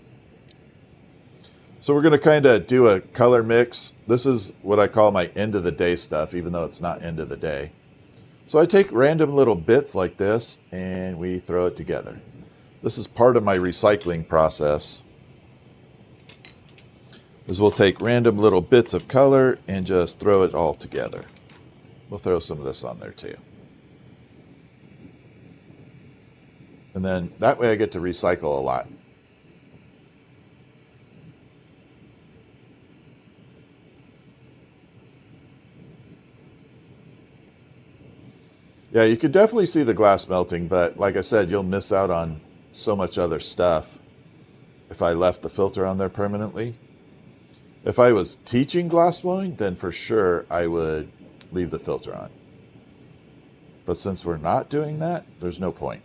So we're going to kind of do a color mix. This is what I call my end of the day stuff, even though it's not end of the day. So I take random little bits like this and we throw it together. This is part of my recycling process. Is we'll take random little bits of color and just throw it all together. We'll throw some of this on there too. And then that way I get to recycle a lot. Yeah, you could definitely see the glass melting, but like I said, you'll miss out on so much other stuff if I left the filter on there permanently. If I was teaching glass blowing, then for sure I would leave the filter on. But since we're not doing that, there's no point.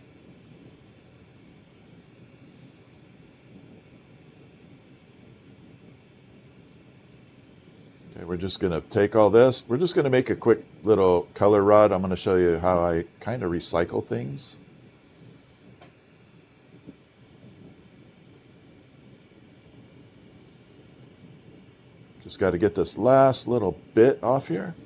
Okay, we're just going to take all this. We're just going to make a quick little color rod. I'm going to show you how I kind of recycle things. Just got to get this last little bit off here.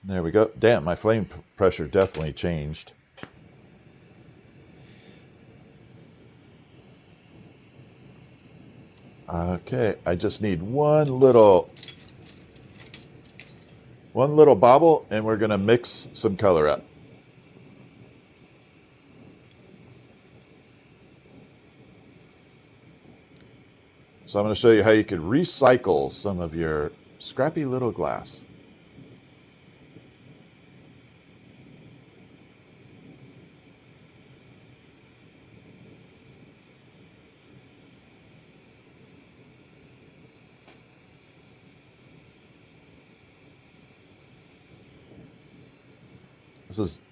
There we go. Damn, my flame pressure definitely changed. Okay, I just need one little bobble and we're going to mix some color up. So I'm going to show you how you can recycle some of your scrappy little glass.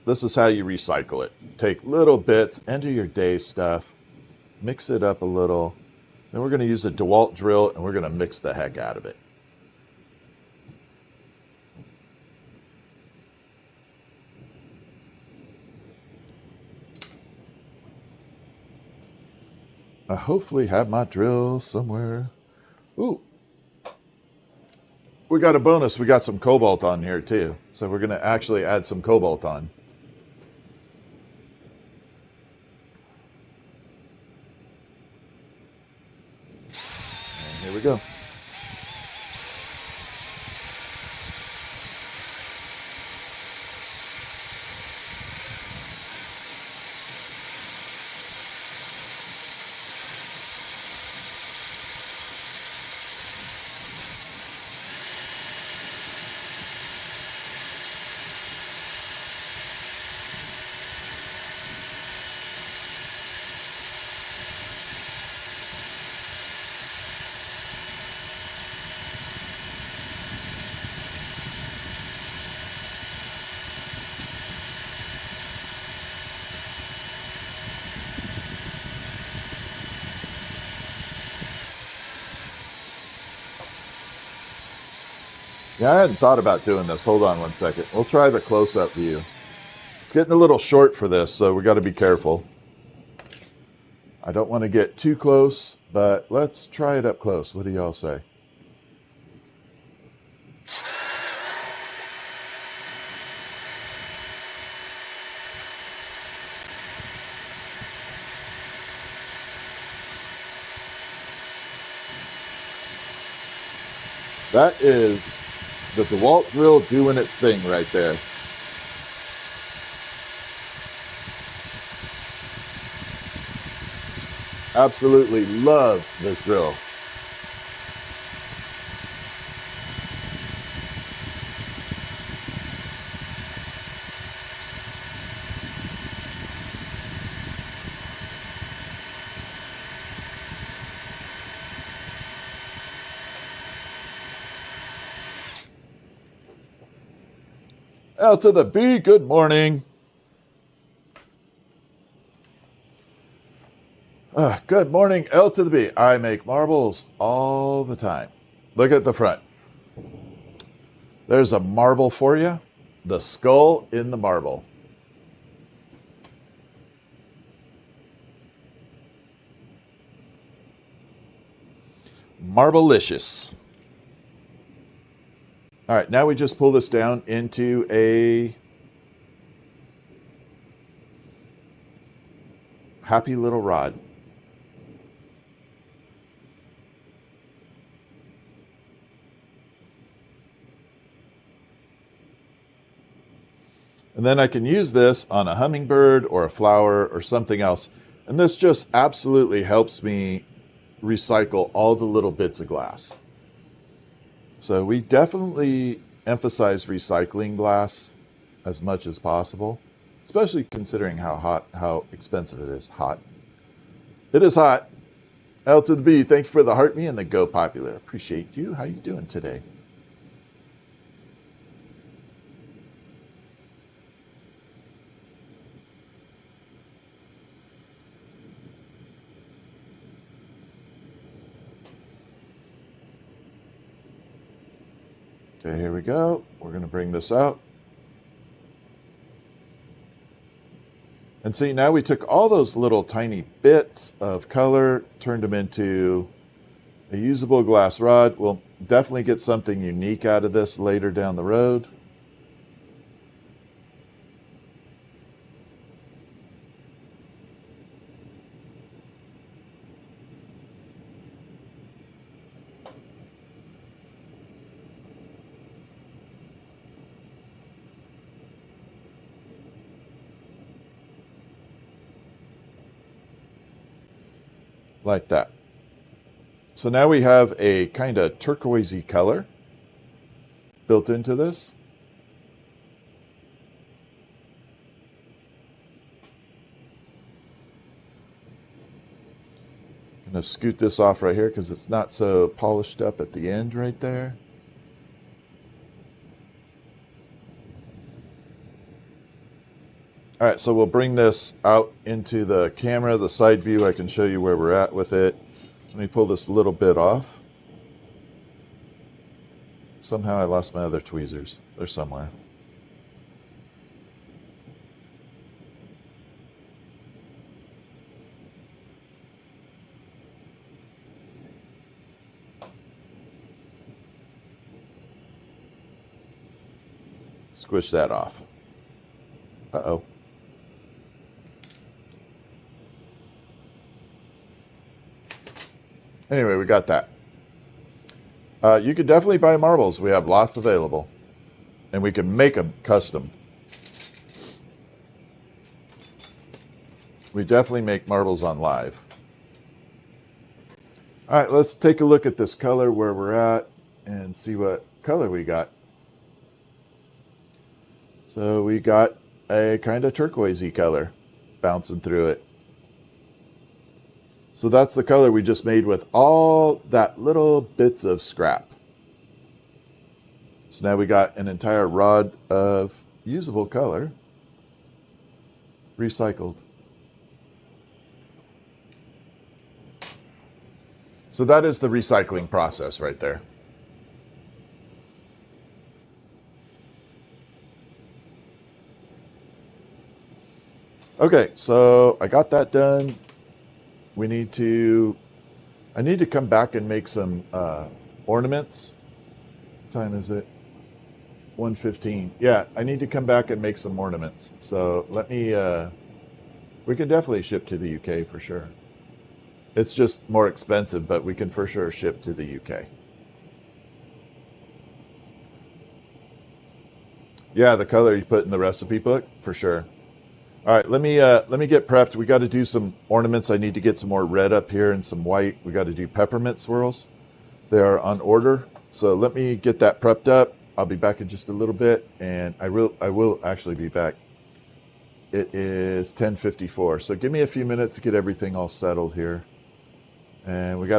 This is how you recycle it. Take little bits, enter your day stuff, mix it up a little. Then we're going to use a DeWalt drill and we're going to mix the heck out of it. I hopefully have my drill somewhere. Ooh. We got a bonus. We got some cobalt on here too. So we're going to actually add some cobalt on. And here we go. Yeah, I hadn't thought about doing this. Hold on one second. We'll try the close-up view. It's getting a little short for this, so we got to be careful. I don't want to get too close, but let's try it up close. What do y'all say? That is the DeWalt drill doing its thing right there. Absolutely love this drill. L to the B, good morning. Good morning, L to the B. I make marbles all the time. Look at the front. There's a marble for you. The skull in the marble. Marblicious. All right, now we just pull this down into a happy little rod. And then I can use this on a hummingbird or a flower or something else. And this just absolutely helps me recycle all the little bits of glass. So we definitely emphasize recycling glass as much as possible, especially considering how expensive it is. Hot. It is hot. L to the B, thank you for the heart me and the go popular. Appreciate you. How you doing today? Okay, here we go. We're going to bring this out. And see, now we took all those little tiny bits of color, turned them into a usable glass rod. We'll definitely get something unique out of this later down the road. Like that. So now we have a kind of turquoisey color built into this. I'm going to scoot this off right here because it's not so polished up at the end right there. All right, so we'll bring this out into the camera, the side view. I can show you where we're at with it. Let me pull this little bit off. Somehow I lost my other tweezers. They're somewhere. Squish that off. Uh-oh. Anyway, we got that. You can definitely buy marbles. We have lots available. And we can make them custom. We definitely make marbles on live. All right, let's take a look at this color where we're at and see what color we got. So we got a kind of turquoisey color bouncing through it. So that's the color we just made with all that little bits of scrap. So now we got an entire rod of usable color recycled. So that is the recycling process right there. Okay, so I got that done. I need to come back and make some ornaments. What time is it? 1:15. Yeah, I need to come back and make some ornaments. So let me, we can definitely ship to the UK for sure. It's just more expensive, but we can for sure ship to the UK. Yeah, the color you put in the recipe book, for sure. All right, let me get prepped. We got to do some ornaments. I need to get some more red up here and some white. We got to do peppermint swirls. They are on order. So let me get that prepped up. I'll be back in just a little bit, and I will actually be back. It is 10:54. So give me a few minutes to get everything all settled here. And we got